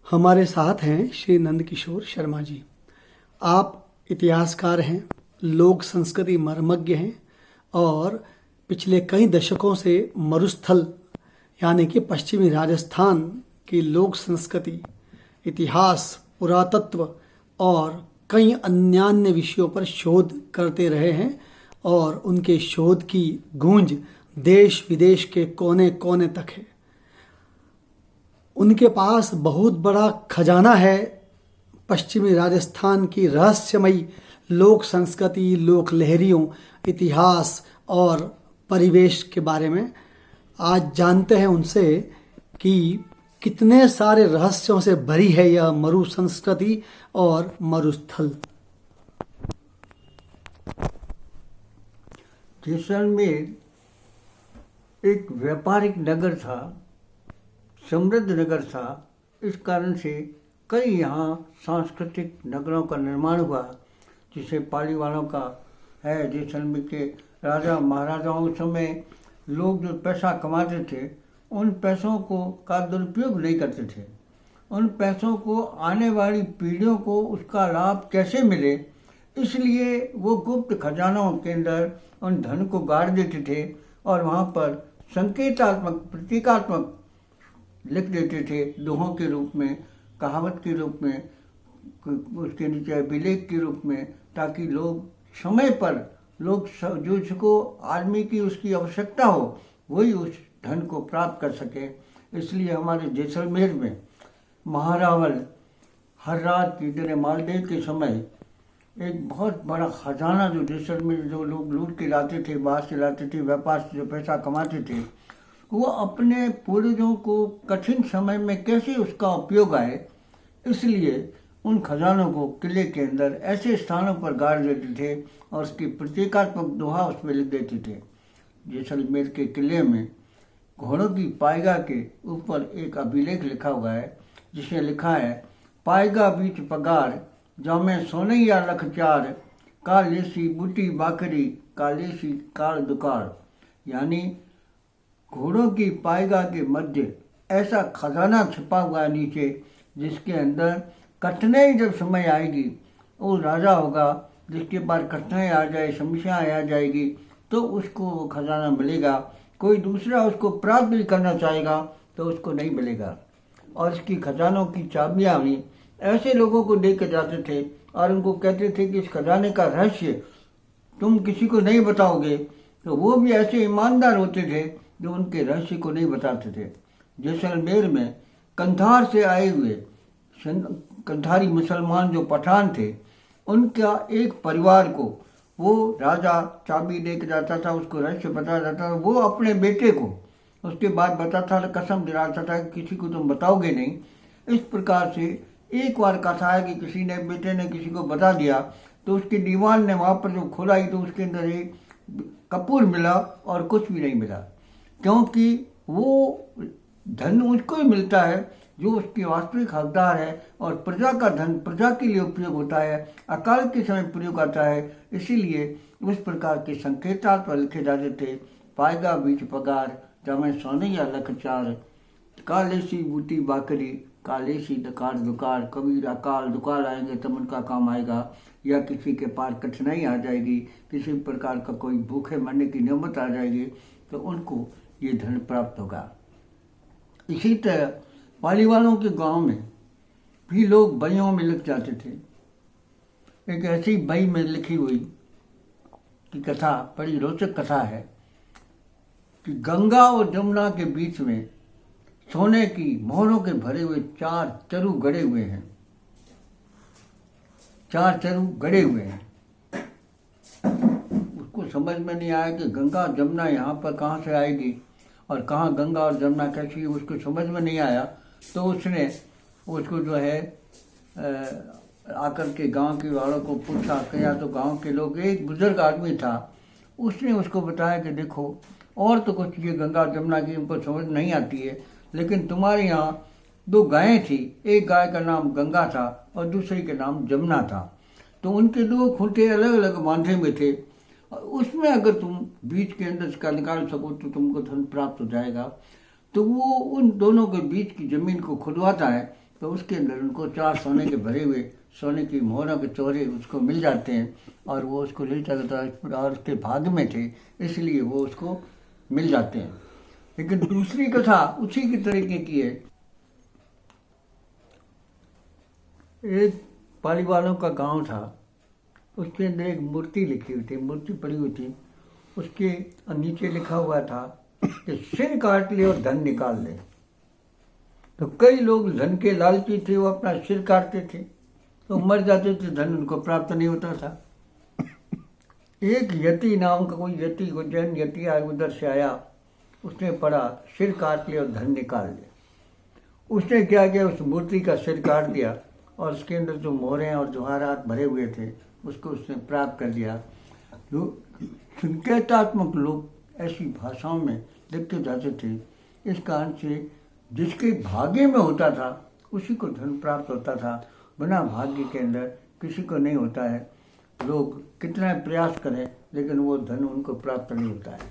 हमारे साथ हैं श्री नंदकिशोर शर्मा जी। आप इतिहासकार हैं, लोक संस्कृति मर्मज्ञ हैं और पिछले कई दशकों से मरुस्थल यानी कि पश्चिमी राजस्थान की लोक संस्कृति, इतिहास, पुरातत्व और कई अन्यान्य विषयों पर शोध करते रहे हैं और उनके शोध की गूंज देश विदेश के कोने कोने तक है। उनके पास बहुत बड़ा खजाना है पश्चिमी राजस्थान की रहस्यमयी लोक संस्कृति, लोक लहरियों, इतिहास और परिवेश के बारे में। आज जानते हैं उनसे कि कितने सारे रहस्यों से भरी है यह मरु संस्कृति और मरुस्थल। जैसलमेर एक व्यापारिक नगर था, समृद्ध नगर था। इस कारण से कई यहाँ सांस्कृतिक नगरों का निर्माण हुआ, जिसे पाली वालों का है। जैसलमेर के राजा महाराजाओं के समय लोग जो पैसा कमाते थे, उन पैसों का दुरुपयोग नहीं करते थे। उन पैसों को आने वाली पीढ़ियों को उसका लाभ कैसे मिले, इसलिए वो गुप्त खजानों के अंदर उन धन को गाड़ देते थे और वहाँ पर संकेतात्मक, प्रतीकात्मक लिख देते थे, दोहों के रूप में, कहावत के रूप में, उसके नीचे अभिलेख के रूप में, ताकि लोग समय पर जो उसको आदमी की उसकी आवश्यकता हो वही उस धन को प्राप्त कर सके। इसलिए हमारे जैसलमेर में महारावल हर रात की तरह मालदेव के समय एक बहुत बड़ा खजाना जो जैसलमेर जो लोग लूट के लाते थे, बाहर से लाते थे, व्यापार से जो पैसा कमाते थे, वो अपने पूर्वजों को कठिन समय में कैसे उसका उपयोग आए, इसलिए उन खजानों को किले के अंदर ऐसे स्थानों पर गाड़ देते थे और उसकी प्रतीकात्मक दोहा उसमें लिख देते थे। जैसलमेर के किले में घोड़ों की पायगा के ऊपर एक अभिलेख लिखा हुआ है, जिसमें लिखा है, पायगा बीच पगार जामे सोनैया लख चार, कालेसी बूटी बाकरी कालेसी काल दुकार। यानी घोड़ों की पायगा के मध्य ऐसा खजाना छिपा हुआ है नीचे, जिसके अंदर कठिनाई जब समय आएगी, वो राजा होगा जिसके पास कठिनाई आ जाए, समस्याएं आ जाएगी, तो उसको वो खजाना मिलेगा। कोई दूसरा उसको प्राप्त भी करना चाहेगा तो उसको नहीं मिलेगा। और इसकी खजानों की चाबियाँ भी ऐसे लोगों को दे के जाते थे और उनको कहते थे कि इस खजाने का रहस्य तुम किसी को नहीं बताओगे। तो वो भी ऐसे ईमानदार होते थे जो उनके रहस्य को नहीं बताते थे। जैसलमेर में कंधार से आए हुए कंधारी मुसलमान जो पठान थे, उनका एक परिवार को वो राजा चाबी दे के जाता था, उसको रहस्य बताया जाता था। वो अपने बेटे को उसके बाद बताता था, कसम दिलाता था कि किसी को तुम बताओगे नहीं। इस प्रकार से एक बार कथा है कि किसी ने बेटे ने किसी को बता दिया, तो उसके दीवान ने वहाँ पर जो खोलाई तो उसके अंदर एक कपूर मिला और कुछ भी नहीं मिला, क्योंकि वो धन उसको ही मिलता है जो उसकी वास्तविक हकदार है और प्रजा का धन प्रजा के लिए उपयोग होता है, अकाल के समय प्रयोग आता है। इसीलिए उस प्रकार के संकेतात्मक लिखे जाते थे, पायगा बीच पगार जामे सोनैया लख चार, कालेसी बूटी बाकरी कालेसी दकार दुकार। कभी अकाल दुकाल आएंगे तब उनका काम आएगा, या किसी के पास कठिनाई आ जाएगी, किसी प्रकार का कोई भूखे मरने की नौबत आ जाएगी, तो उनको ये धन प्राप्त होगा। इसी तरह पाली वालों के गांव में भी लोग बइयों में लिख जाते थे। एक ऐसी बई में लिखी हुई की कथा, बड़ी रोचक कथा है कि गंगा और जमुना के बीच में सोने की मोहरों के भरे हुए 4 चरु गड़े हुए हैं। 4 चरु गड़े हुए हैं। उसको समझ में नहीं आया कि गंगा जमुना यहाँ पर कहाँ से आएगी और कहाँ गंगा और जमुना कैसी, उसको समझ में नहीं आया। तो उसने उसको जो है आकर के गांव के वालों को पूछा कि या तो गांव के लोग, एक बुजुर्ग आदमी था, उसने उसको बताया कि देखो, और तो कुछ ये गंगा जमुना की उनको समझ नहीं आती है, लेकिन तुम्हारे यहाँ 2 गायें थी, एक गाय का नाम गंगा था और दूसरी का नाम जमुना था। तो उनके 2 खूंटे अलग अलग बांधे में थे, उसमें अगर तुम बीच के अंदर इसका निकाल सको तो तुमको धन प्राप्त हो जाएगा। तो वो उन दोनों के बीच की जमीन को खुदवाता है तो उसके अंदर उनको 4 सोने के भरे हुए सोने की मोहरों के चोरे उसको मिल जाते हैं और वो उसको ले जाता है और उसके भाग में थे, इसलिए वो उसको मिल जाते हैं। लेकिन दूसरी कथा उसी की तरीके की है। एक पालीवालों का गांव था, उसके अंदर एक मूर्ति लिखी हुई थी, मूर्ति पड़ी हुई थी, उसके नीचे लिखा हुआ था कि सिर काट ले और धन निकाल ले। तो कई लोग धन के लालची थे, वो अपना सिर काटते थे तो मर जाते थे, धन उनको प्राप्त नहीं होता था। एक यति नाम का कोई यति, उज्जैन यति आया, उधर से आया, उसने पढ़ा सिर काट ले और धन निकाल ले। उसने क्या किया, उस मूर्ति का सिर काट दिया और उसके अंदर जो मोहरें और जवाहरात भरे हुए थे उसको उसने प्राप्त कर लिया। जो संकेतात्मक लोग ऐसी भाषाओं में लिखते जाते थे, इस कारण से जिसके भाग्य में होता था उसी को धन प्राप्त होता था, बिना भाग्य के अंदर किसी को नहीं होता है। लोग कितना प्रयास करें लेकिन वो धन उनको प्राप्त नहीं होता है।